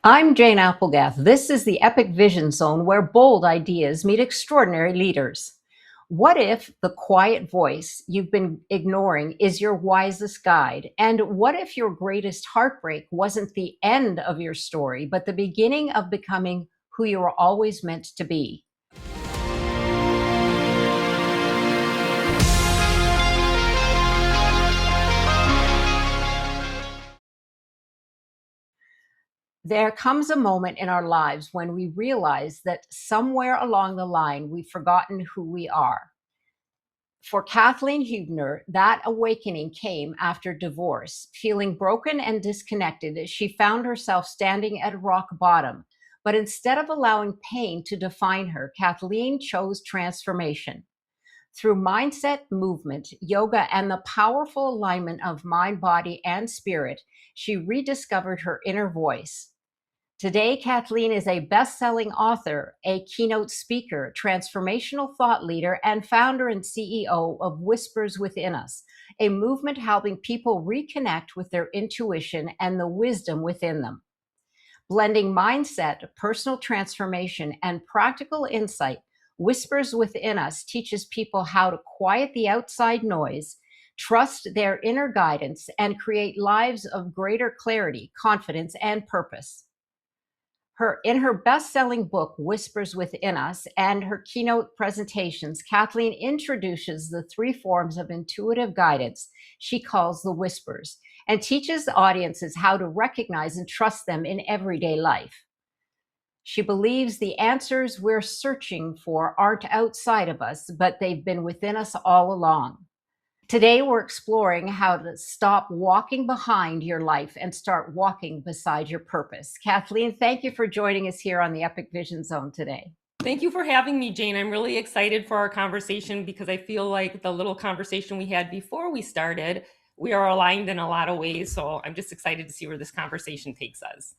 I'm Jane Applegath. This is the Epic Vision Zone where bold ideas meet extraordinary leaders. What if the quiet voice you've been ignoring is your wisest guide? And what if your greatest heartbreak wasn't the end of your story, but the beginning of becoming who you were always meant to be? There comes a moment in our lives when we realize that somewhere along the line we've forgotten who we are. For Kathleen Huebner, that awakening came after divorce. Feeling broken and disconnected, she found herself standing at rock bottom. But instead of allowing pain to define her, Kathleen chose transformation. Through mindset, movement, yoga, and the powerful alignment of mind, body, and spirit, she rediscovered her inner voice. Today, Kathleen is a best selling author, a keynote speaker, transformational thought leader, and founder and CEO of Whispers Within Us, a movement helping people reconnect with their intuition and the wisdom within them. Blending mindset, personal transformation, and practical insight, Whispers Within Us teaches people how to quiet the outside noise, trust their inner guidance, and create lives of greater clarity, confidence, and purpose. In her best-selling book, Whispers Within Us, and her keynote presentations, Kathleen introduces the three forms of intuitive guidance she calls the whispers, and teaches audiences how to recognize and trust them in everyday life. She believes the answers we're searching for aren't outside of us, but they've been within us all along. Today, we're exploring how to stop walking behind your life and start walking beside your purpose. Kathleen, thank you for joining us here on the Epic Vision Zone today. Thank you for having me, Jane. I'm really excited for our conversation because I feel like the little conversation we had before we started, we are aligned in a lot of ways. So I'm just excited to see where this conversation takes us.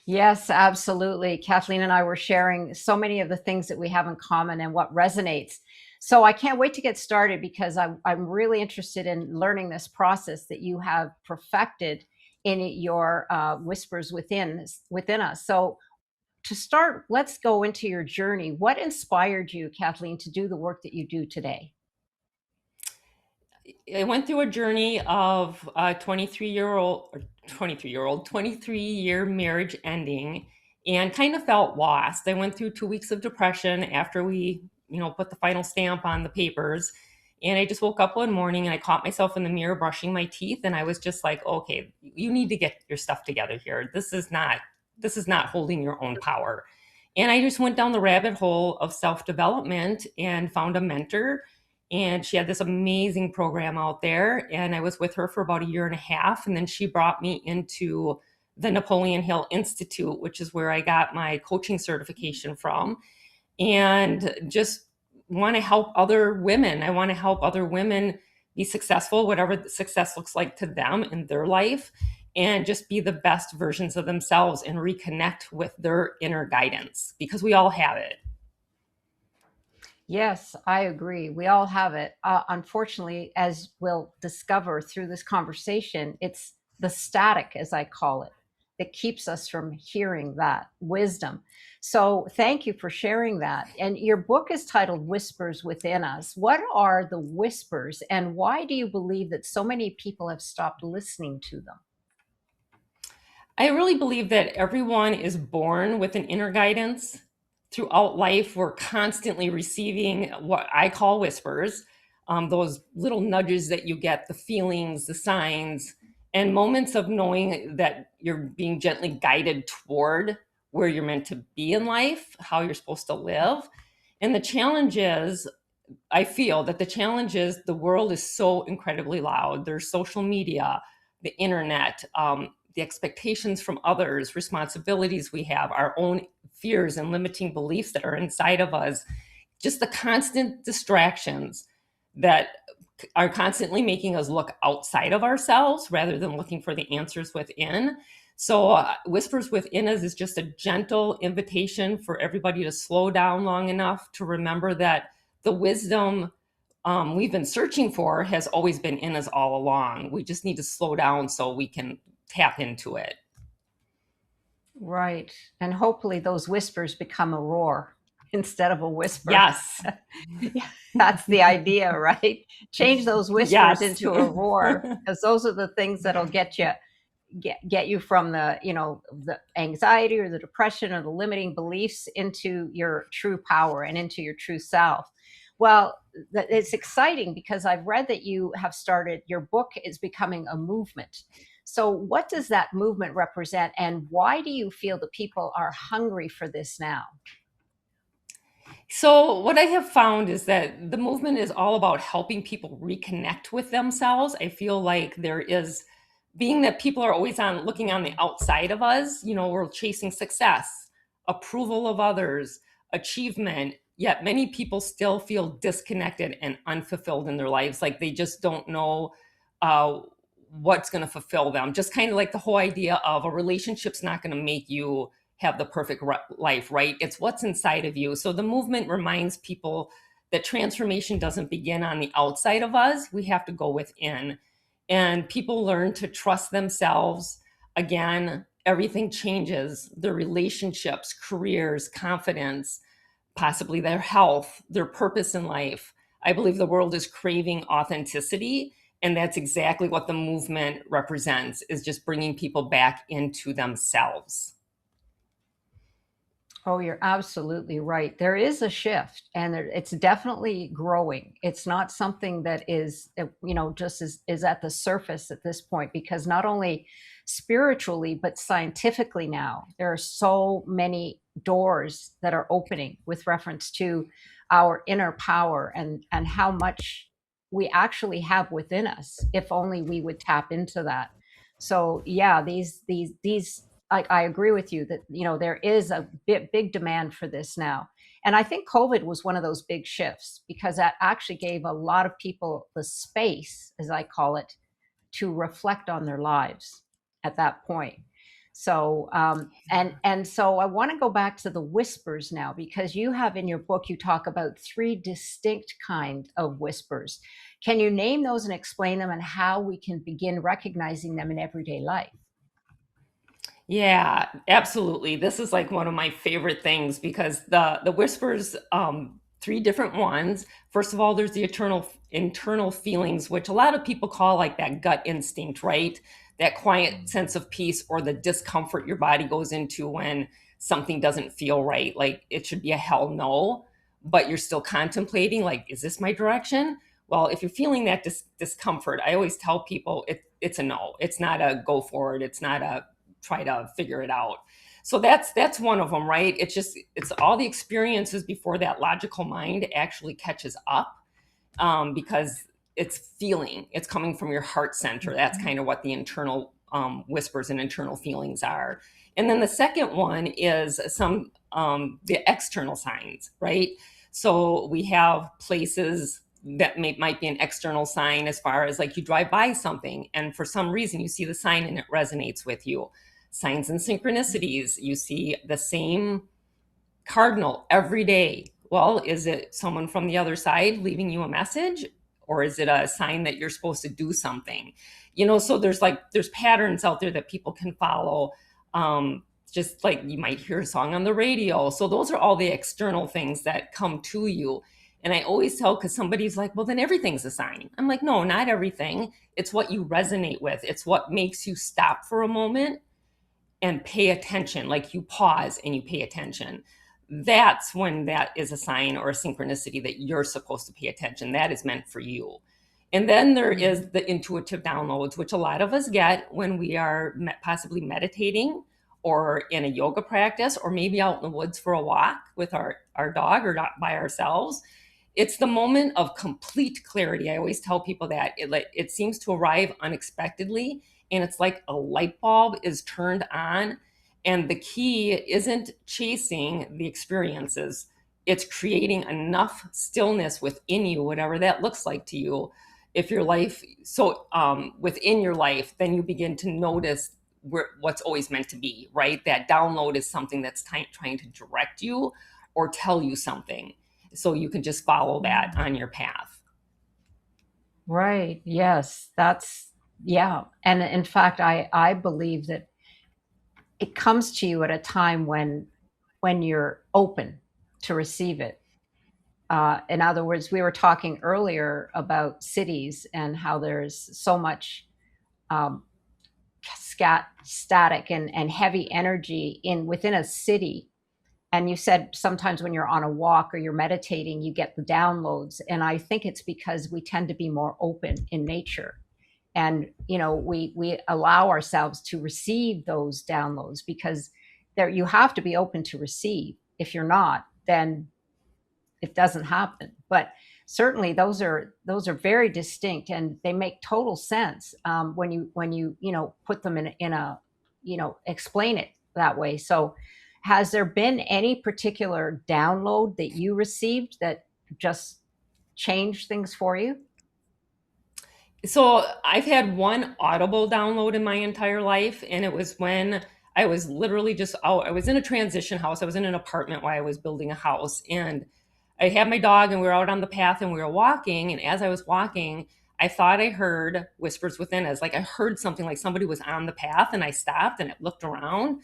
Yes, absolutely. Kathleen and I were sharing so many of the things that we have in common and what resonates. So I can't wait to get started because I'm really interested in learning this process that you have perfected in your whispers within us. So to start, let's go into your journey. What inspired you, Kathleen, to do the work that you do today? I went through a journey of a 23-year marriage ending and kind of felt lost. I went through 2 weeks of depression after we, put the final stamp on the papers. And I just woke up one morning and I caught myself in the mirror brushing my teeth. And I was just like, okay, you need to get your stuff together here. This is not holding your own power. And I just went down the rabbit hole of self-development and found a mentor, and she had this amazing program out there, and I was with her for about a year and a half, and then she brought me into the Napoleon Hill Institute, which is where I got my coaching certification from, and just want to help other women. I want to help other women be successful, whatever the success looks like to them in their life, and just be the best versions of themselves and reconnect with their inner guidance, because we all have it. Yes, I agree. We all have it. Unfortunately, as we'll discover through this conversation, it's the static, as I call it, that keeps us from hearing that wisdom. So, thank you for sharing that. And your book is titled Whispers Within Us. What are the whispers, and why do you believe that so many people have stopped listening to them? I really believe that everyone is born with an inner guidance. Throughout life, we're constantly receiving what I call whispers, those little nudges that you get, the feelings, the signs, and moments of knowing that you're being gently guided toward where you're meant to be in life, how you're supposed to live. And the challenge is, I feel that the challenge is the world is so incredibly loud. There's social media, the internet, the expectations from others, responsibilities we have, our own fears and limiting beliefs that are inside of us, just the constant distractions that are constantly making us look outside of ourselves rather than looking for the answers within. So Whispers Within Us is just a gentle invitation for everybody to slow down long enough to remember that the wisdom we've been searching for has always been in us all along. We just need to slow down so we can tap into it. Right. And hopefully those whispers become a roar instead of a whisper. Yes. Yeah, that's the idea, right? Change those whispers Yes. into a roar, because those are the things that'll get you from the, the anxiety or the depression or the limiting beliefs into your true power and into your true self. Well, it's exciting because I've read that you have started, your book is becoming a movement. So what does that movement represent, and why do you feel that people are hungry for this now? So, what I have found is that the movement is all about helping people reconnect with themselves. I feel like there is, being that people are always on looking on the outside of us, we're chasing success, approval of others, achievement, yet many people still feel disconnected and unfulfilled in their lives. Like they just don't know uh, what's going to fulfill them. Just kind of like the whole idea of a relationship's not going to make you have the perfect life, right? It's what's inside of you. So the movement reminds people that transformation doesn't begin on the outside of us. We have to go within. And people learn to trust themselves. Again, everything changes, their relationships, careers, confidence, possibly their health, their purpose in life. I believe the world is craving authenticity. And that's exactly what the movement represents, is just bringing people back into themselves. Oh, you're absolutely right. There is a shift, and it's definitely growing. It's not something that is, just is at the surface at this point, because not only spiritually, but scientifically now, there are so many doors that are opening with reference to our inner power and how much we actually have within us, if only we would tap into that. So yeah, these I agree with you that there is a big demand for this now, and I think COVID was one of those big shifts, because that actually gave a lot of people the space, as I call it, to reflect on their lives at that point. So and so I want to go back to the whispers now, because you have in your book, you talk about three distinct kind of whispers. Can you name those and explain them, and how we can begin recognizing them in everyday life? Yeah, absolutely. This is like one of my favorite things because the whispers, three different ones. First of all, there's the eternal internal feelings, which a lot of people call like that gut instinct, right? That quiet sense of peace or the discomfort your body goes into when something doesn't feel right. Like it should be a hell no, but you're still contemplating, like, is this my direction? Well, if you're feeling that discomfort, I always tell people it's a no. It's not a go forward. It's not a try to figure it out. So that's one of them, right? It's all the experiences before that logical mind actually catches up, because it's coming from your heart center. That's kind of what the internal whispers and internal feelings are. And then the second one is the external signs, right? So we have places that might be an external sign, as far as like you drive by something and for some reason you see the sign and it resonates with you. Signs and synchronicities, you see the same cardinal every day. Well, is it someone from the other side leaving you a message, or is it a sign that you're supposed to do something? So there's patterns out there that people can follow. Just like you might hear a song on the radio. So those are all the external things that come to you. And I always tell, because somebody's like, well, then everything's a sign. I'm like, no, not everything. It's what you resonate with. It's what makes you stop for a moment and pay attention, like you pause and you pay attention. That's when that is a sign or a synchronicity that you're supposed to pay attention. That is meant for you. And then there is the intuitive downloads, which a lot of us get when we are possibly meditating or in a yoga practice, or maybe out in the woods for a walk with our dog, or not by ourselves. It's the moment of complete clarity. I always tell people that it seems to arrive unexpectedly, and it's like a light bulb is turned on. And the key isn't chasing the experiences, it's creating enough stillness within you, whatever that looks like to you. If your life, so within your life, then you begin to notice what's always meant to be, right? That download is something that's trying to direct you or tell you something, so you can just follow that on your path. Right. Yes. Yeah. And in fact, I believe that it comes to you at a time when you're open to receive it. In other words, we were talking earlier about cities and how there's so much um, static and heavy energy in within a city. And you said sometimes when you're on a walk or you're meditating, you get the downloads. And I think it's because we tend to be more open in nature. And we allow ourselves to receive those downloads because there you have to be open to receive. If you're not, then it doesn't happen. But certainly those are very distinct and they make total sense when you put them in a explain it that way. So has there been any particular download that you received that just changed things for you? So I've had one audible download in my entire life, and it was when I was literally just out. I was in a transition house. I was in an apartment while I was building a house, and I had my dog, and we were out on the path, and we were walking. And as I was walking, I thought I heard whispers within us. Like I heard something, like somebody was on the path, and I stopped and I looked around.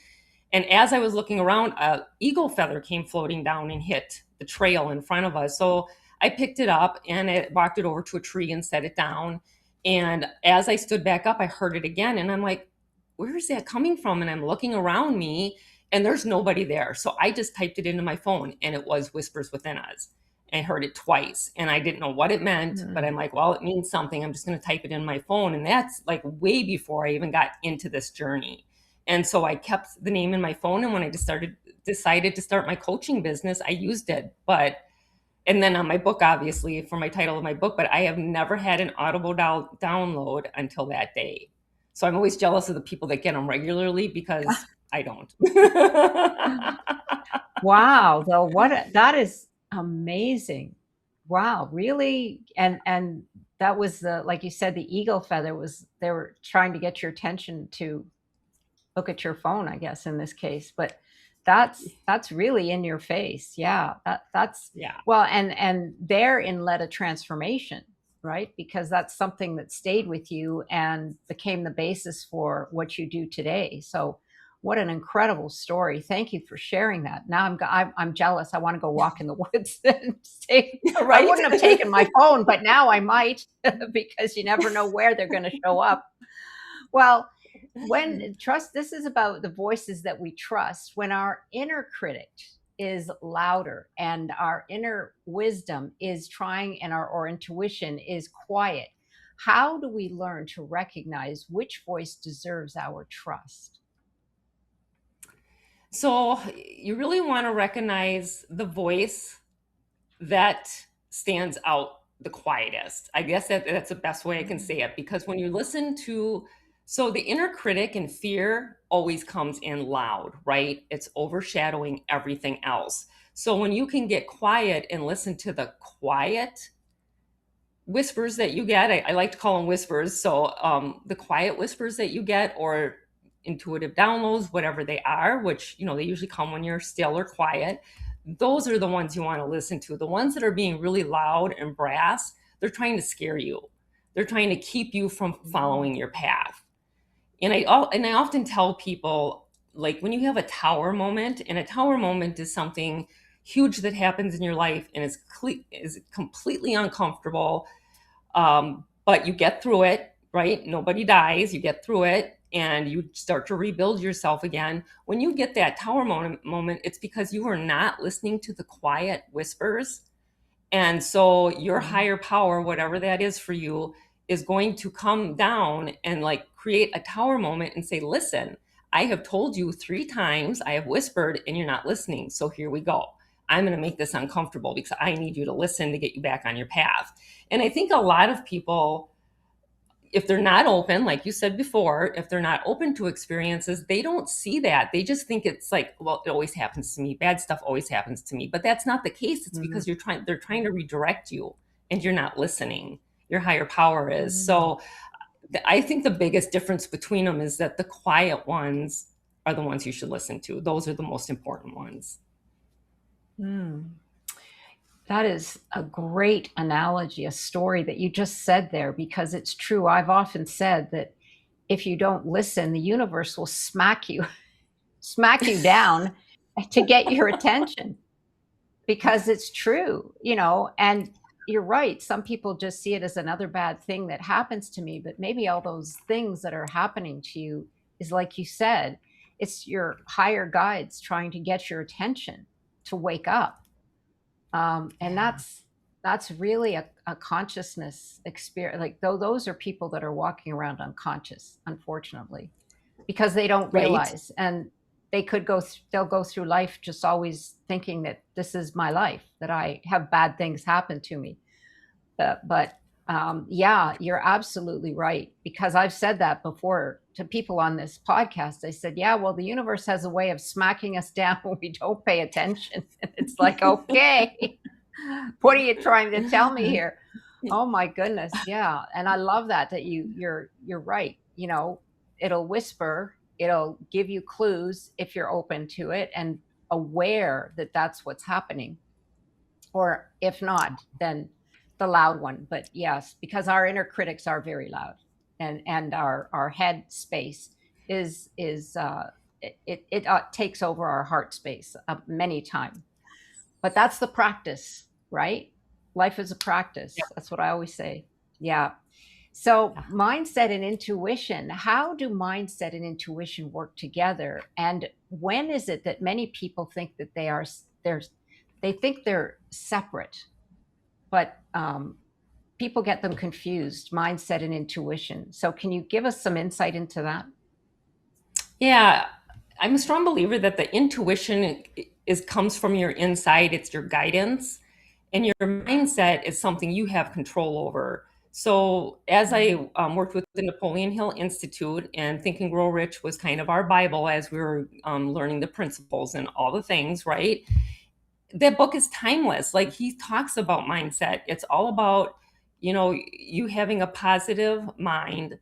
And as I was looking around, a eagle feather came floating down and hit the trail in front of us. So I picked it up and I walked it over to a tree and set it down. And as I stood back up, I heard it again. And I'm like, where is that coming from? And I'm looking around me and there's nobody there. So I just typed it into my phone and it was Whispers Within Us. I heard it twice and I didn't know what it meant, but I'm like, well, it means something. I'm just going to type it in my phone. And that's like way before I even got into this journey. And so I kept the name in my phone. And when I decided to start my coaching business, I used it. But and then on my book, obviously, for my title of my book, but I have never had an audible download until that day. So I'm always jealous of the people that get them regularly because I don't. Wow, though, that is amazing. Wow, really? And that was the like you said, the eagle feather was they were trying to get your attention to look at your phone, I guess, in this case. But that's really in your face. Yeah, that's Yeah. well, and therein led a transformation, right? Because that's something that stayed with you and became the basis for what you do today. So, what an incredible story! Thank you for sharing that. Now I'm jealous. I want to go walk in the woods and stay. I Right. wouldn't have taken my phone, but now I might because you never know where they're going to show up. Well, when trust, this is about the voices that we trust. When our inner critic is louder and our inner wisdom is trying and our intuition is quiet, how do we learn to recognize which voice deserves our trust? So you really want to recognize the voice that stands out the quietest. I guess that's the best way I can say it because when you listen to, so the inner critic and fear always comes in loud, right? It's overshadowing everything else. So when you can get quiet and listen to the quiet whispers that you get, I like to call them whispers. So the quiet whispers that you get or intuitive downloads, whatever they are, which, they usually come when you're still or quiet. Those are the ones you want to listen to. The ones that are being really loud and brass, they're trying to scare you. They're trying to keep you from following your path. And I often tell people, like when you have a tower moment, and a tower moment is something huge that happens in your life and is completely uncomfortable, but you get through it, right? Nobody dies. You get through it and you start to rebuild yourself again. When you get that tower moment, it's because you are not listening to the quiet whispers. And so your higher power, whatever that is for you, is going to come down and like create a tower moment and say, listen, I have told you 3 times, I have whispered and you're not listening. So here we go. I'm going to make this uncomfortable because I need you to listen to get you back on your path. And I think a lot of people, if they're not open, like you said before, if they're not open to experiences, they don't see that. They just think it's like, well, it always happens to me. Bad stuff always happens to me. But that's not the case. It's because they're trying to redirect you and you're not listening. Your higher power is. So I think the biggest difference between them is that the quiet ones are the ones you should listen to. Those are the most important ones. That is a great analogy, a story that you just said there, because it's true. I've often said that if you don't listen, the universe will smack you smack you down to get your attention, because it's true, and you're right. Some people just see it as another bad thing that happens to me, but maybe all those things that are happening to you is, like you said, it's your higher guides trying to get your attention to wake up. And Yeah. that's really a consciousness experience. Like, though, those are people that are walking around unconscious, unfortunately, because they don't Right. realize, and they'll go through life just always thinking that this is my life, that I have bad things happen to me. But yeah, you're absolutely right, because I've said that before to people on this podcast. I said, yeah, well, the universe has a way of smacking us down when we don't pay attention. And it's like, okay, what are you trying to tell me here? Oh my goodness, yeah. And I love that you're right. It'll whisper, it'll give you clues if you're open to it and aware that that's what's happening. Or if not, then the loud one. But yes, because our inner critics are very loud, and our head space is it takes over our heart space many times. But that's the practice, right? Life is a Yeah. practice. That's what I always say. Yeah. So Yeah. mindset and intuition, how do mindset and intuition work together? And when is it that many people think that they think they're separate, but people get them confused, mindset and intuition. So can you give us some insight into that? Yeah, I'm a strong believer that the intuition is comes from your inside. It's your guidance, and your mindset is something you have control over. So, as I worked with the Napoleon Hill Institute, and Think and Grow Rich was kind of our Bible as we were learning the principles and all the things, right? That book is timeless. Like, he talks about mindset. It's all about, you having a positive mind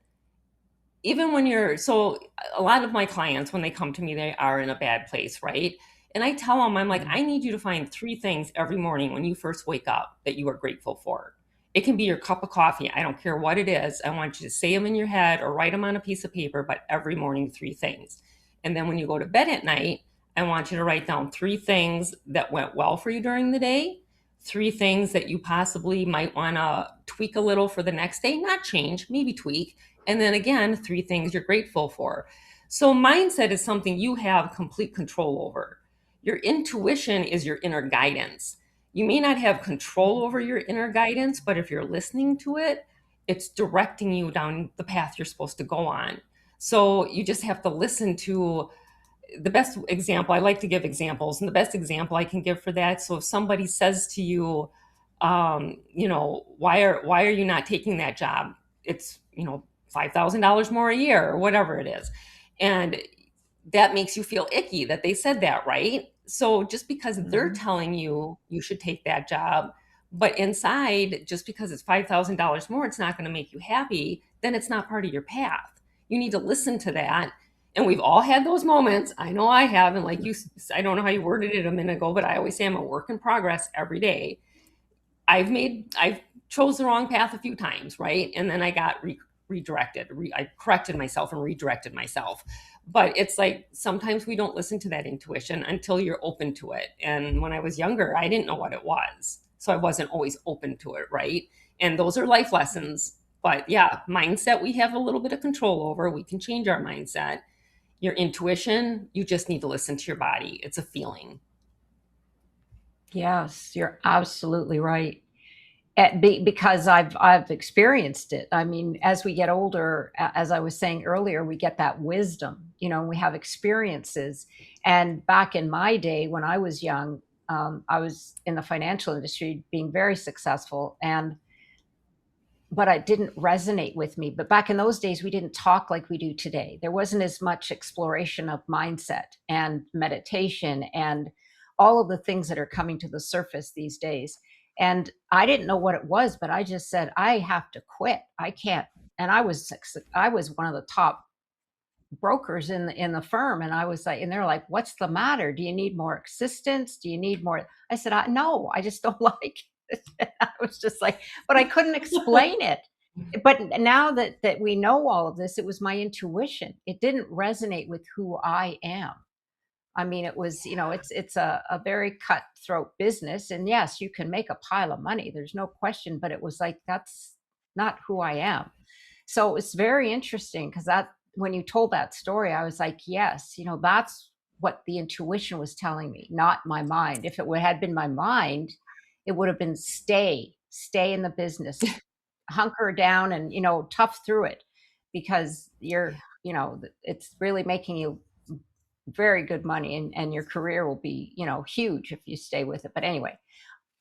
even when you're so a lot of my clients when they come to me, they are in a bad place, right? And I tell them, I'm like, Mm. I need you to find three things every morning when you first wake up that you are grateful for. It can be your cup of coffee, I don't care what it is. I want you to say them in your head or write them on a piece of paper, but every morning three things. And then when you go to bed at night, I want you to write down three things that went well for you during the day, three things that you possibly might want to tweak a little for the next day, not change, maybe tweak, and then again, three things you're grateful for. So, mindset is something you have complete control over. Your intuition is your inner guidance. You may not have control over your inner guidance, but if you're listening to it, it's directing you down the path you're supposed to go on. So, you just have to listen to the best example. I like to give examples, and the best example I can give for that. So, if somebody says to you, why are you not taking that job? It's $5,000 more a year or whatever it is, and that makes you feel icky that they said that, right? So just because they're Mhm. telling you you should take that job, but inside, just because it's $5,000 more, it's not going to make you happy, then it's not part of your path. You need to listen to that. And we've all had those moments. I know I have. And like you, I don't know how you worded it a minute ago, but I always say I'm a work in progress every day. I've chose the wrong path a few times, right? And then I got redirected. I corrected myself and redirected myself. But it's like sometimes we don't listen to that intuition until you're open to it. And when I was younger, I didn't know what it was. So I wasn't always open to it, right? And those are life lessons. But yeah, mindset we have a little bit of control over. We can change our mindset. Your intuition, you just need to listen to your body. It's a feeling. Yes, you're absolutely right. Because I've experienced it. I mean, as we get older, as I was saying earlier, we get that wisdom. We have experiences. And back in my day, when I was young, I was in the financial industry, being very successful, and but it didn't resonate with me. But back in those days, we didn't talk like we do today. There wasn't as much exploration of mindset and meditation and all of the things that are coming to the surface these days. And I didn't know what it was, but I just said, I have to quit. I can't. And I was one of the top brokers in the firm, and I was like, and they're like, what's the matter? Do you need more assistance? Do you need more? I said, no, I just don't like it. I was just like, but I couldn't explain it. But now that we know all of this, it was my intuition. It didn't resonate with who I am. I mean, it was, it's a very cutthroat business. And yes, you can make a pile of money. There's no question. But it was like, that's not who I am. So it's very interesting because that when you told that story, I was like, yes, that's what the intuition was telling me, not my mind. If it had been my mind, it would have been stay in the business, hunker down and, tough through it because it's really making you very good money and your career will be, huge if you stay with it. But anyway,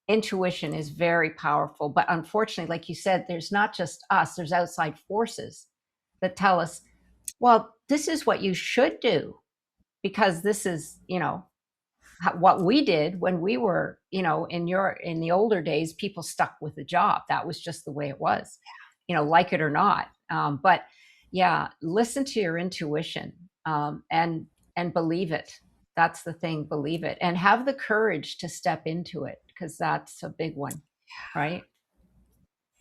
intuition is very powerful. But unfortunately, like you said, there's not just us, there's outside forces that tell us, well, this is what you should do because this is, what we did when we were, in the older days, people stuck with the job. That was just the way it was, like it or not. But yeah, listen to your intuition, and believe it. That's the thing, believe it and have the courage to step into it because that's a big one, right?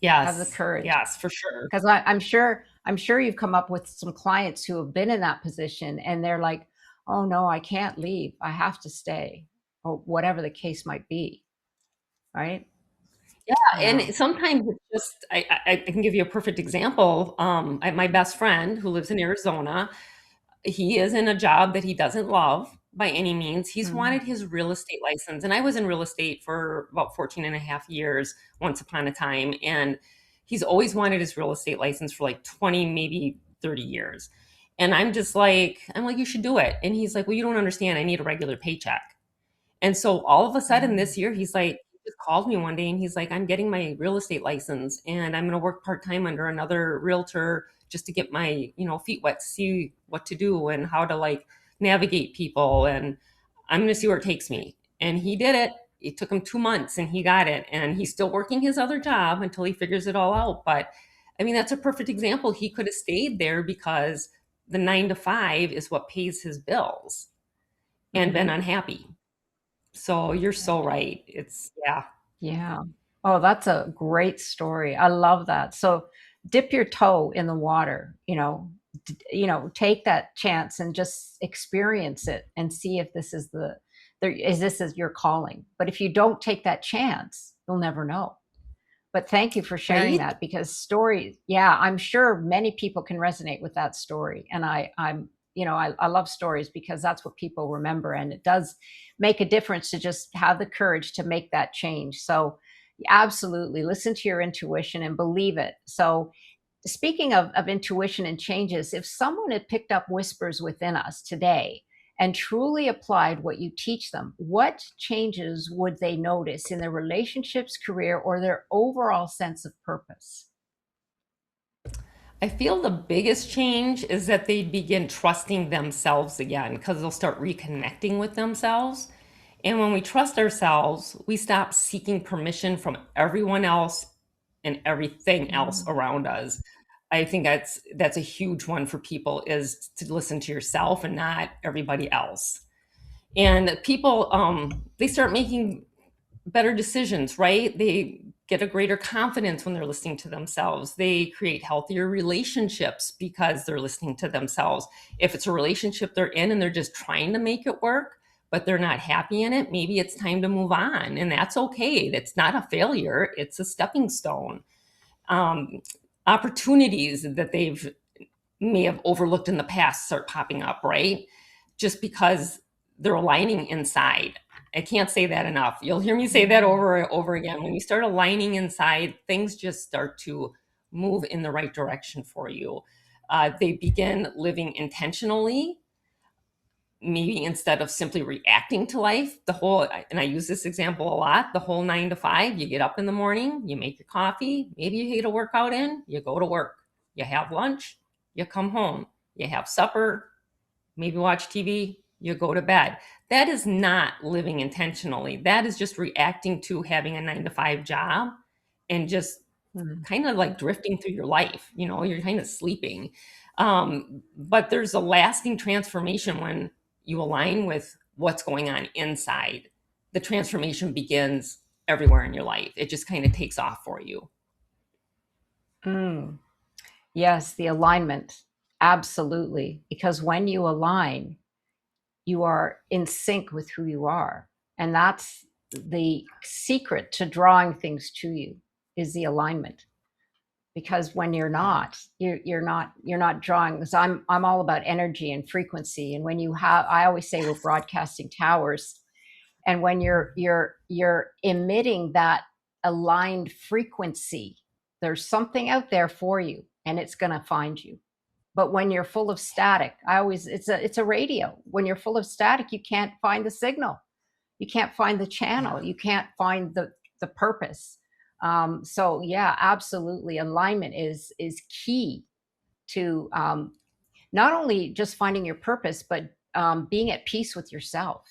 Have the Yes, courage yes, for sure. because I'm sure you've come up with some clients who have been in that position and they're like, oh no, I can't leave, I have to stay, or whatever the case might be, right? Yeah, Yeah. and sometimes it's just I can give you a perfect example. My best friend who lives in Arizona, he is in a job that he doesn't love by any means. He's Mm, wanted his real estate license, and I was in real estate for about 14 and a half years once upon a time, and he's always wanted his real estate license for like 20, maybe 30 years. And I'm like, you should do it. And he's like, well, you don't understand. I need a regular paycheck. And so all of a sudden mm, this year, he just called me one day and he's like, I'm getting my real estate license and I'm going to work part time under another realtor just to get my, feet wet to see what to do and how to like navigate people. And I'm going to see where it takes me. And he did it. It took him 2 months and he got it. And he's still working his other job until he figures it all out. But I mean, that's a perfect example. He could have stayed there because the 9 to 5 is what pays his bills and been mm-hmm. unhappy. So you're so right. Yeah. Yeah. Oh, that's a great story. I love that. So dip your toe in the water, take that chance and just experience it and see if this is this is your calling. But if you don't take that chance, you'll never know. But thank you for sharing Right? that because stories, yeah, I'm sure many people can resonate with that story. And I love stories because that's what people remember. And it does make a difference to just have the courage to make that change. So, absolutely listen to your intuition and believe it. So, speaking of intuition and changes, if someone had picked up whispers within us today and truly applied what you teach them, what changes would they notice in their relationships, career, or their overall sense of purpose? I feel the biggest change is that they begin trusting themselves again because they'll start reconnecting with themselves. And when we trust ourselves, we stop seeking permission from everyone else and everything else Mm, around us. I think that's a huge one for people is to listen to yourself and not everybody else. And people they start making better decisions, right? They get a greater confidence when they're listening to themselves. They create healthier relationships because they're listening to themselves. If it's a relationship they're in and they're just trying to make it work, but they're not happy in it, maybe it's time to move on. And that's okay. That's not a failure, it's a stepping stone. Um, Opportunities that they've may have overlooked in the past start popping up, right? Just because they're aligning inside. I can't say that enough. You'll hear me say that mm, over and over again. When you start aligning inside, things just start to move in the right direction for you. They begin living intentionally, maybe instead of simply reacting to life. And I use this example a lot, the whole 9 to 5, you get up in the morning, you make your coffee, maybe you get a workout in, you go to work, you have lunch, you come home, you have supper, maybe watch TV, you go to bed. That is not living intentionally. That is just reacting to having a 9 to 5 job and just mm. kind of like drifting through your life. You're kind of sleeping. But there's a lasting transformation when you align with what's going on inside. The transformation begins everywhere in your life. It just kind of takes off for you. Mm. Yes, the alignment. Absolutely. Because when you align, you are in sync with who you are. And that's the secret to drawing things to you, is the alignment. Because when you're Yeah. not, you're not drawing. Because I'm all about energy and frequency. And when you have, I always say we're Yes. broadcasting towers. And when you're emitting that aligned frequency, there's something out there for you, and it's going to find you. But when you're full of static, I always, it's a radio. When you're full of static, you can't find the signal, you can't find the Yeah. channel, you can't find the purpose. So yeah, absolutely, alignment is key to, not only just finding your purpose, but being at peace with yourself.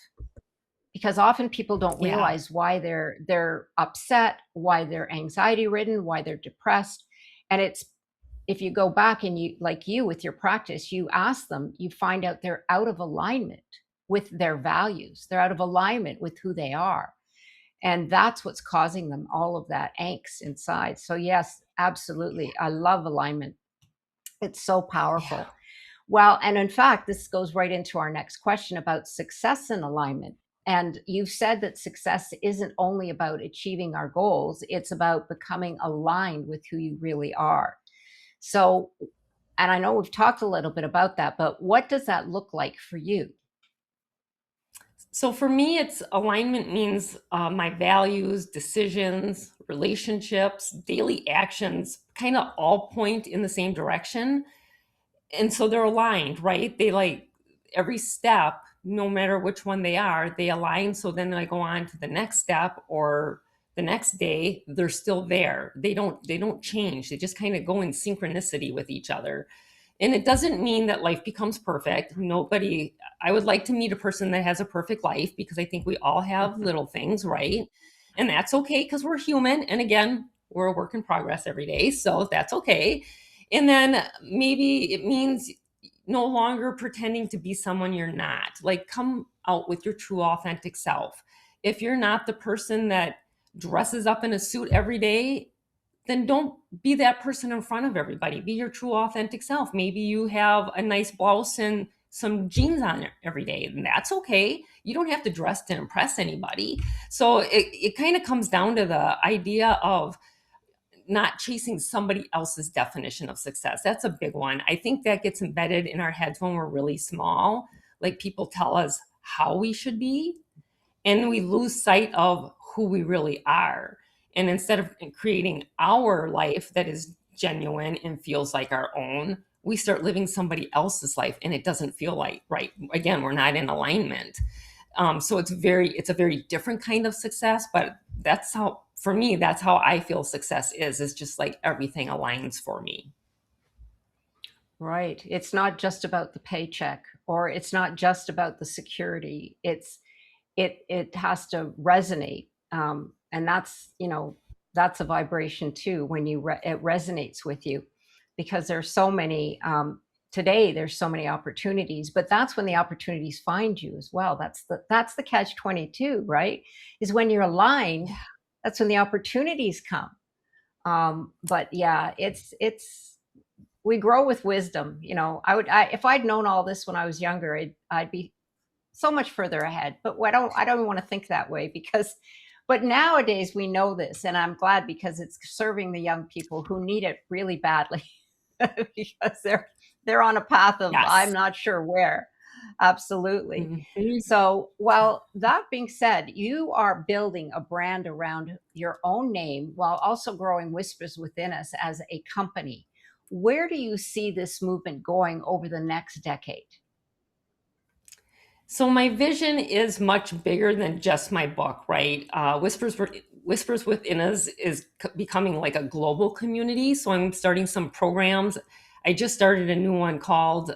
Because often people don't Yeah. realize why they're upset, why they're anxiety ridden, why they're depressed. And it's, if you go back and you, like you with your practice, you ask them, you find out they're out of alignment with their values, they're out of alignment with who they are, and that's what's causing them all of that angst inside. So yes, absolutely, I love alignment. It's so Yeah. powerful. Well, and in fact, this goes right into our next question about success and alignment. And you've said that success isn't only about achieving our goals, it's about becoming aligned with who you really are. So, and I know we've talked a little bit about that, but what does that look like for you? So for me, it's alignment means my values, decisions, relationships, daily actions kind of all point in the same direction. And so they're aligned, right? They like every step, no matter which one they are, they align. So then I go on to the next step or the next day, they're still there. They don't change. They just kind of go in synchronicity with each other. And it doesn't mean that life becomes perfect. Nobody, I would like to meet a person that has a perfect life because I think we all have little things, right? And that's okay because we're human. And again, we're a work in progress every day. So that's okay. And then maybe it means no longer pretending to be someone you're not. Like, come out with your true, authentic self. If you're not the person that dresses up in a suit every day, then don't be that person in front of everybody. Be your true authentic self. Maybe you have a nice blouse and some jeans on every day, and that's okay. You don't have to dress to impress anybody. So it kind of comes down to the idea of not chasing somebody else's definition of success. That's a big one. I think that gets embedded in our heads when we're really small. Like, people tell us how we should be, and we lose sight of who we really are. And instead of creating our life that is genuine and feels like our own, we start living somebody else's life and it doesn't feel like right. Again, we're not in alignment. So it's a very different kind of success, but that's how, for me, that's how I feel success is just like everything aligns for me. Right. It's not just about the paycheck, or it's not just about the security. It has to resonate. And that's, that's a vibration too, when it resonates with you, because there's so many, today there's so many opportunities, but that's when the opportunities find you as well. That's the catch 22, right? Is when you're aligned, Yeah. that's when the opportunities come. But yeah, it's we grow with wisdom. If I'd known all this when I was younger, I'd be so much further ahead. But I don't want to think that way, because but nowadays we know this, and I'm glad, because it's serving the young people who need it really badly. Because they're on a path of, I'm Yes. not sure where. Absolutely. Mhm. So, well, that being said, you are building a brand around your own name while also growing Whispers Within Us as a company. Where do you see this movement going over the next decade? So my vision is much bigger than just my book, right? Whispers Within Us is becoming like a global community. So I'm starting some programs. I just started a new one called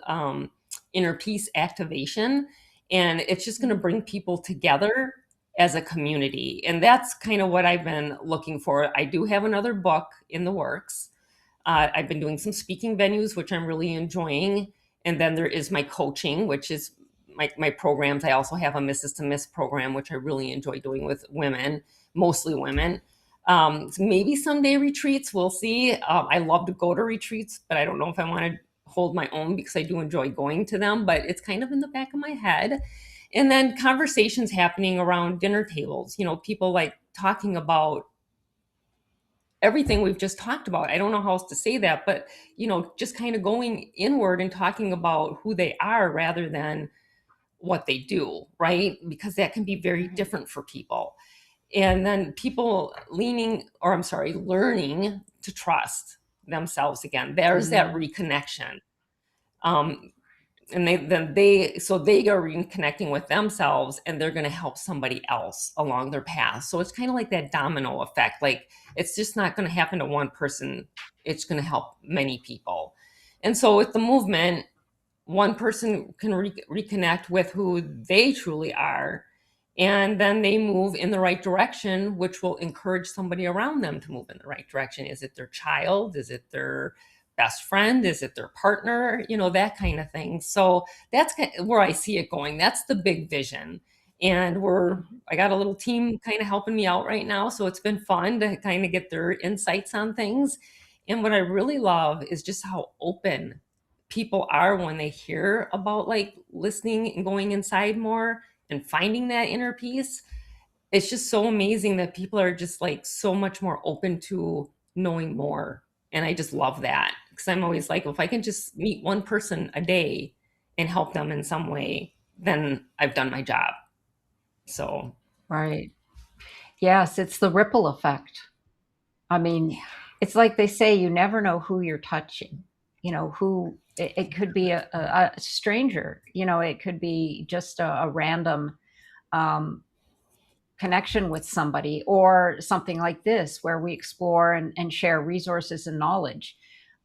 Inner Peace Activation, and it's just going to bring people together as a community. And that's kind of what I've been looking for. I do have another book in the works. I've been doing some speaking venues, which I'm really enjoying. And then there is my coaching, which is my programs. I also have a Mrs. to Miss program, which I really enjoy doing with women, mostly women. Maybe someday retreats, we'll see. I love to go to retreats, but I don't know if I want to hold my own because I do enjoy going to them, but it's kind of in the back of my head. And then conversations happening around dinner tables, people like talking about everything we've just talked about. I don't know how else to say that, but just kind of going inward and talking about who they are rather than what they do, right? Because that can be very Right. different for people. And then people learning to trust themselves again. There's that Mm, reconnection. Um, and they are reconnecting with themselves, and they're going to help somebody else along their path. So it's kind of like that domino effect. Like, it's just not going to happen to one person, it's going to help many people. And so with the movement, one person can reconnect with who they truly are, and then they move in the right direction, which will encourage somebody around them to move in the right direction. Is it their child? Is it their best friend? Is it their partner? That kind of thing. So that's where I see it going. That's the big vision. And mhm. I got a little team kind of helping me out right now. So it's been fun to kind of get their insights on things. And what I really love is just how open people are when they hear about like listening and going inside more and finding that inner peace. It's just so amazing that people are just like so much more open to knowing more. And I just love that because I'm always like, if I can just meet one person a day and help them in some way, then I've done my job. So, Right. Yes, it's the ripple effect. I mean, yeah. it's like they say, you never know who you're touching. Who it could be a stranger. It could be just a random um, connection with somebody, or something like this where we explore and share resources and knowledge.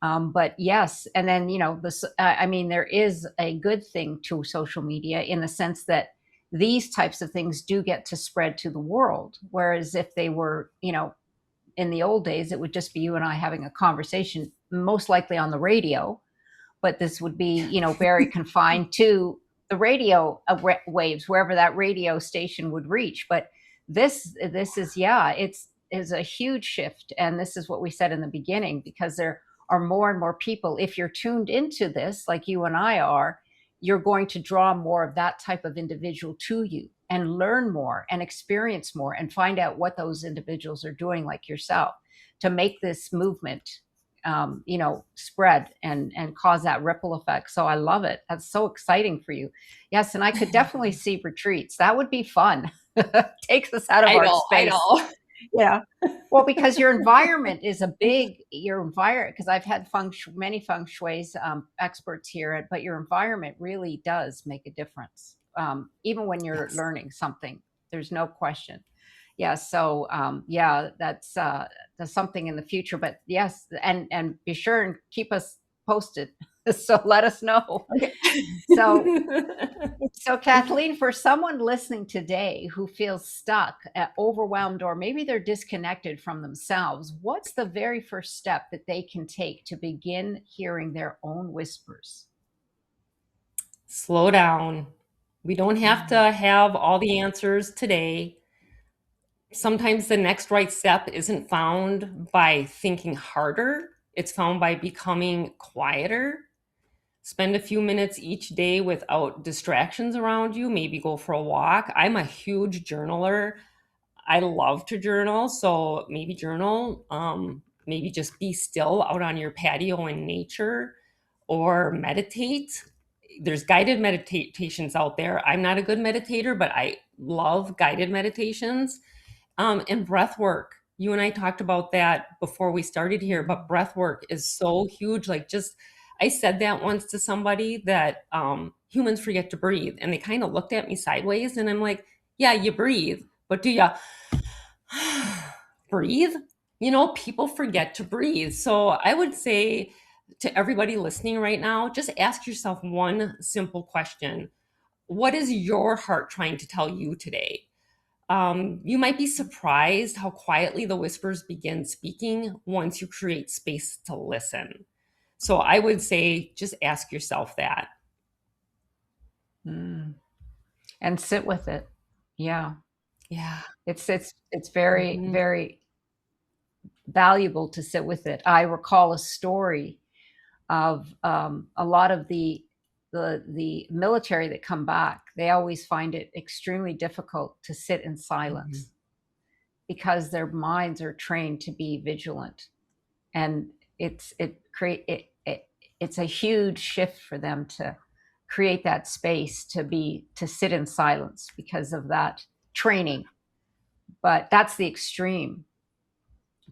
But yes, and then this. I mean, there is a good thing to social media in the sense that these types of things do get to spread to the world. Whereas if they were, in the old days, it would just be you and I having a conversation, most likely on the radio, but this would be, very confined to the radio waves, wherever that radio station would reach. But this is, yeah, it's is a huge shift, and this is what we said in the beginning, because there are more and more people. If you're tuned into this, like you and I are, you're going to draw more of that type of individual to you and learn more and experience more and find out what those individuals are doing, like yourself, to make this movement spread and cause that ripple effect. So I love it. That's so exciting for you. Yes, and I could definitely see retreats. That would be fun. Takes us out of I our know, I space. know. Yeah. Well, because your environment is a big your environment. Because I've had many feng shui's experts here, but your environment really does make a difference. Even when you're Yes. learning something, there's no question. Yeah, so yeah, that's something in the future. But yes, and be sure and keep us posted. So let us know. Okay. So so, Kathleen, for someone listening today who feels stuck, overwhelmed, or maybe they're disconnected from themselves, what's the very first step that they can take to begin hearing their own whispers? Slow down. We don't have Mm, to have all the answers today. Sometimes the next right step isn't found by thinking harder, it's found by becoming quieter. Spend a few minutes each day without distractions around you. Maybe go for a walk. I'm a huge journaler. I love to journal, so maybe journal. Maybe just be still out on your patio in nature, or meditate. There's guided meditations out there. I'm not a good meditator, but I love guided meditations. And breath work. You and I talked about that before we started here, but mhm. breath work is so huge. Like, just, I said that once to somebody that humans forget to breathe, and they kind of looked at me sideways, and I'm like, yeah, you breathe, but do you breathe? People forget to breathe. So I would say to everybody listening right now, just ask yourself one simple question. What is your heart trying to tell you today? You might be surprised how quietly the whispers begin speaking once you create space to listen. So I would say just ask yourself that. Mm. And sit with it. Yeah, Yeah. it's very, Mhm. very valuable to sit with it. I recall a story. of a lot of the military that come back. They always find it extremely difficult to sit in Mhm. silence because their minds are trained to be vigilant, and it's a huge shift for them to create that space to sit in silence because of that training. But that's the extreme.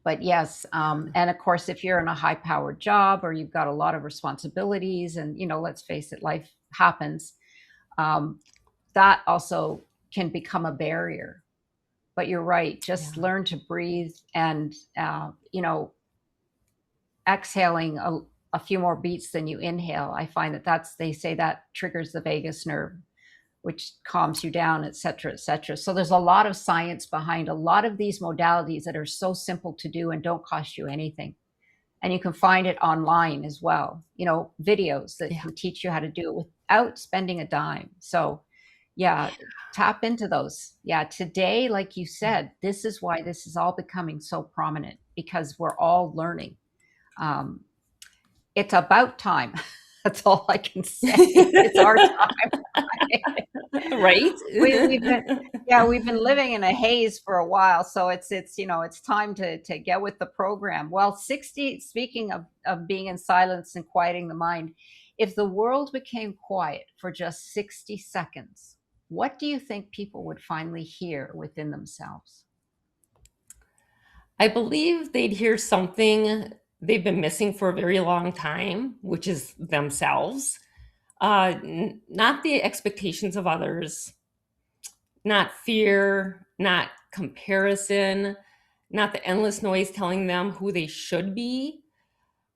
But yes, and of course, if you're in a high powered job or you've got a lot of responsibilities, and let's face it, life happens, um, that also can become a barrier. But you're right, just Yeah. learn to breathe, and exhaling a few more beats than you inhale. I find they say that triggers the vagus nerve, which calms you down, et cetera, et cetera. So there's a lot of science behind a lot of these modalities that are so simple to do and don't cost you anything. And you can find it online as well, videos that Yeah. can teach you how to do it without spending a dime. So yeah, tap into those. Yeah, today, like you said, this is why this is all becoming so prominent, because we're all learning. um, it's about time. That's all I can say. It's our time. Right? We've been, yeah, we've been living in a haze for a while, so it's time to get with the program. Well, 60, speaking of being in silence and quieting the mind, if the world became quiet for just 60 seconds, what do you think people would finally hear within themselves? I believe they'd hear something they've been missing for a very long time, which is themselves. Not the expectations of others, not fear, not comparison, not the endless noise telling them who they should be.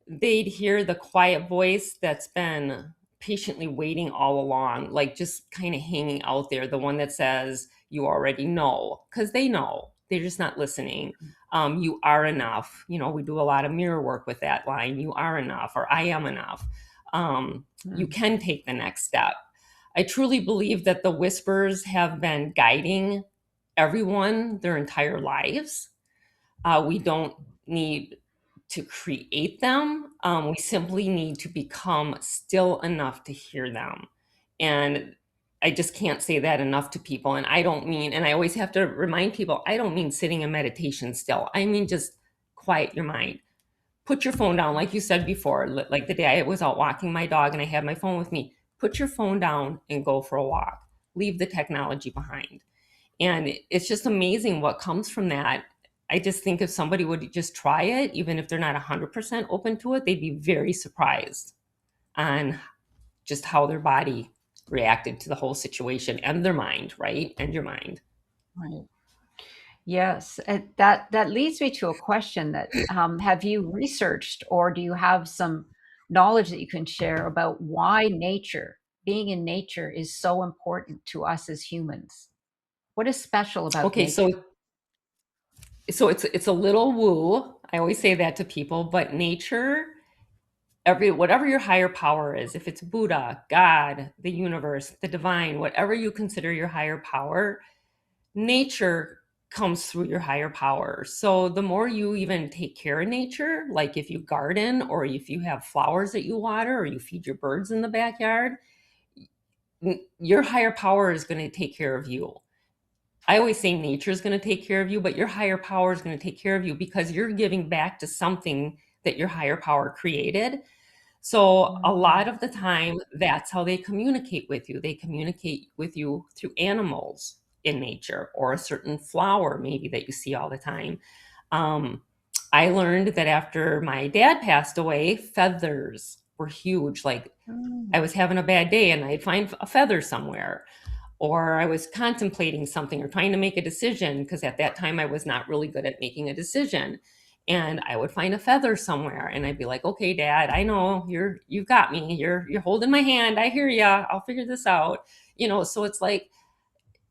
They'd hear the quiet voice that's been patiently waiting all along, like just kind of hanging out there, the one that says, "You already know," because they know. They're just not listening. You are enough. We do a lot of mirror work with that line, "You are enough," or "I am enough." You Mm, can take the next step. I truly believe that the whispers have been guiding everyone their entire lives. We don't need to create them. We simply need to become still enough to hear them. And I just can't say that enough to people. And I don't mean, and I always have to remind people, I don't mean sitting in meditation still. I mean, just quiet your mind. Put your phone down, like you said before, like the day I was out walking my dog and I had my phone with me. Put your phone down and go for a walk. Leave the technology behind. And it's just amazing what comes from that. I just think if somebody would just try it, even if they're not 100% open to it, they'd be very surprised on just how their body reacted to the whole situation and their mind, right? And your mind. right. Yes, and that leads me to a question that have you researched, or do you have some knowledge that you can share about why being in nature is so important to us as humans? What is special about Okay, nature? so it's a little woo. I always say that to people, but nature, every whatever your higher power is, if it's Buddha, God, the universe, the divine, whatever you consider your higher power, nature comes through your higher power. So the more you even take care of nature, like if you garden or if you have flowers that you water or you feed your birds in the backyard, your higher power is going to take care of you. I always say nature is going to take care of you, but your higher power is going to take care of you because you're giving back to something that your higher power created. So a Mm, lot of the time, that's how they communicate with you. They communicate with you through animals in nature or a certain flower, maybe that you see all the time. Um, I learned that after my dad passed away, feathers were huge. Like I mm, was having a bad day and I'd find a feather somewhere, or I was contemplating something or trying to make a decision because at that time I was not really good at making a decision. And I would find a feather somewhere and I'd be like, "Okay, Dad, I know you've got me. You're holding my hand. I hear ya. I'll figure this out." So it's like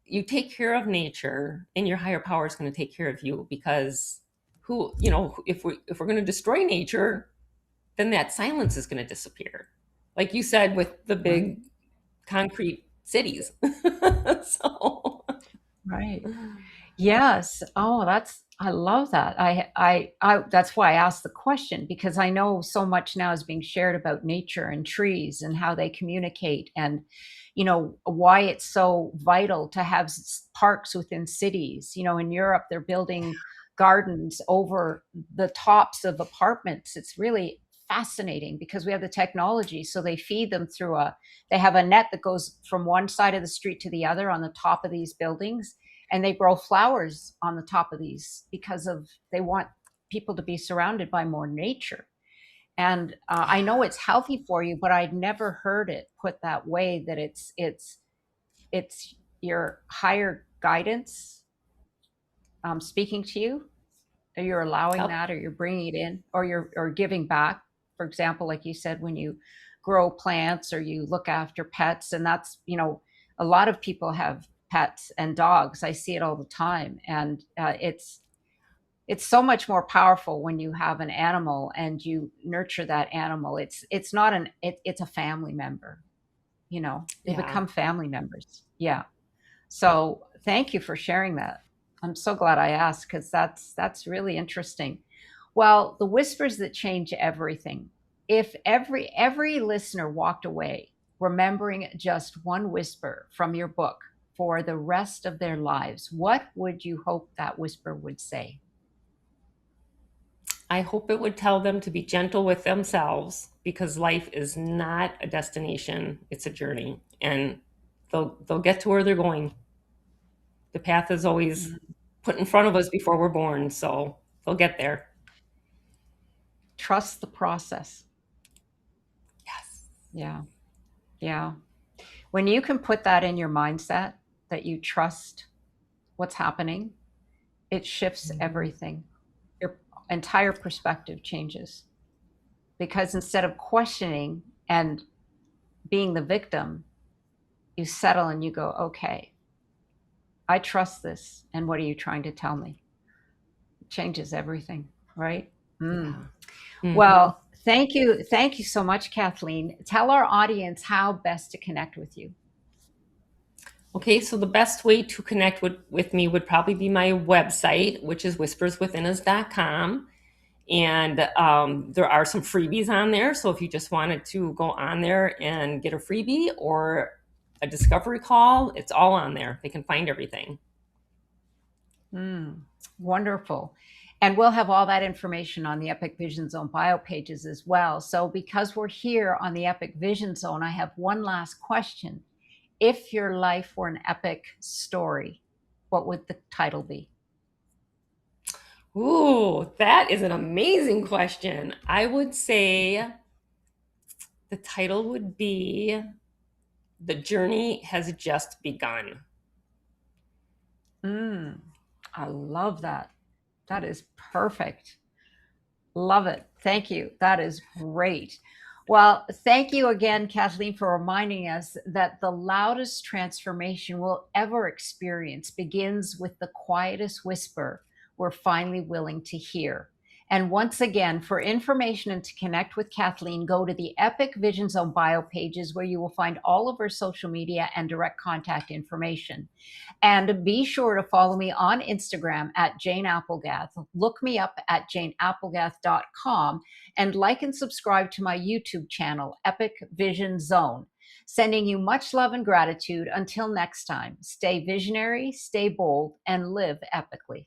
you take care of nature and your higher power is going to take care of you because if we're going to destroy nature, then that silence is going to disappear. Like you said with the right, big concrete cities. So right. Yes. Oh, I love that. That's why I asked the question, because I know so much now is being shared about nature and trees and how they communicate, and why it's so vital to have parks within cities. In Europe, they're building gardens over the tops of apartments. It's really fascinating because we have the technology. So they feed them through they have a net that goes from one side of the street to the other on the top of these buildings, and they grow flowers on the top of these because of they want people to be surrounded by more nature. And I know Yeah. it's healthy for you, but I'd never heard it put that way, that it's your higher guidance speaking to you, or you're allowing Yep. that, or you're bringing it in, or you're or giving back. For example, like you said, when you grow plants or you look after pets, and that's, a lot of people have pets and dogs. I see it all the time, and it's so much more powerful when you have an animal and you nurture that animal. It's not it's a family member. They Yeah. become family members. Yeah. So thank you for sharing that. I'm so glad I asked, because that's really interesting. Well, the whispers that change everything. If every listener walked away remembering just one whisper from your book for the rest of their lives, what would you hope that whisper would say? I hope it would tell them to be gentle with themselves because life is not a destination, it's a journey. And they'll get to where they're going. The path is always Mm. put in front of us before we're born, so they'll get there. Trust the process. Yes. Yeah. Yeah. When you can put that in your mindset, that you trust what's happening, it shifts Mhm. everything. Your entire perspective changes, because instead of questioning and being the victim, you settle and you go, okay, I trust this. And what are you trying to tell me? It changes everything, right? Mm. Yeah. Hmm. Well, thank you. Thank you so much, Kathleen. Tell our audience how best to connect with you. Okay, so the best way to connect with me would probably be my website, which is whisperswithinus.com. And there are some freebies on there. So if you just wanted to go on there and get a freebie or a discovery call, it's all on there. They can find everything. Mm, wonderful. And we'll have all that information on the Epic Vision Zone bio pages as well. So, because we're here on the Epic Vision Zone, I have one last question. If your life were an epic story, what would the title be? Ooh, that is an amazing question. I would say the title would be The Journey Has Just Begun. Mm, I love that. That is perfect. Love it. Thank you. That is great. Well, thank you again, Kathleen, for reminding us that the loudest transformation we'll ever experience begins with the quietest whisper we're finally willing to hear. And once again, for information and to connect with Kathleen, go to the Epic Vision Zone bio pages, where you will find all of her social media and direct contact information. And be sure to follow me on Instagram at Jane Applegath. Look me up at janeapplegath.com, and like and subscribe to my YouTube channel, Epic Vision Zone. Sending you much love and gratitude. Until next time, stay visionary, stay bold, and live epically.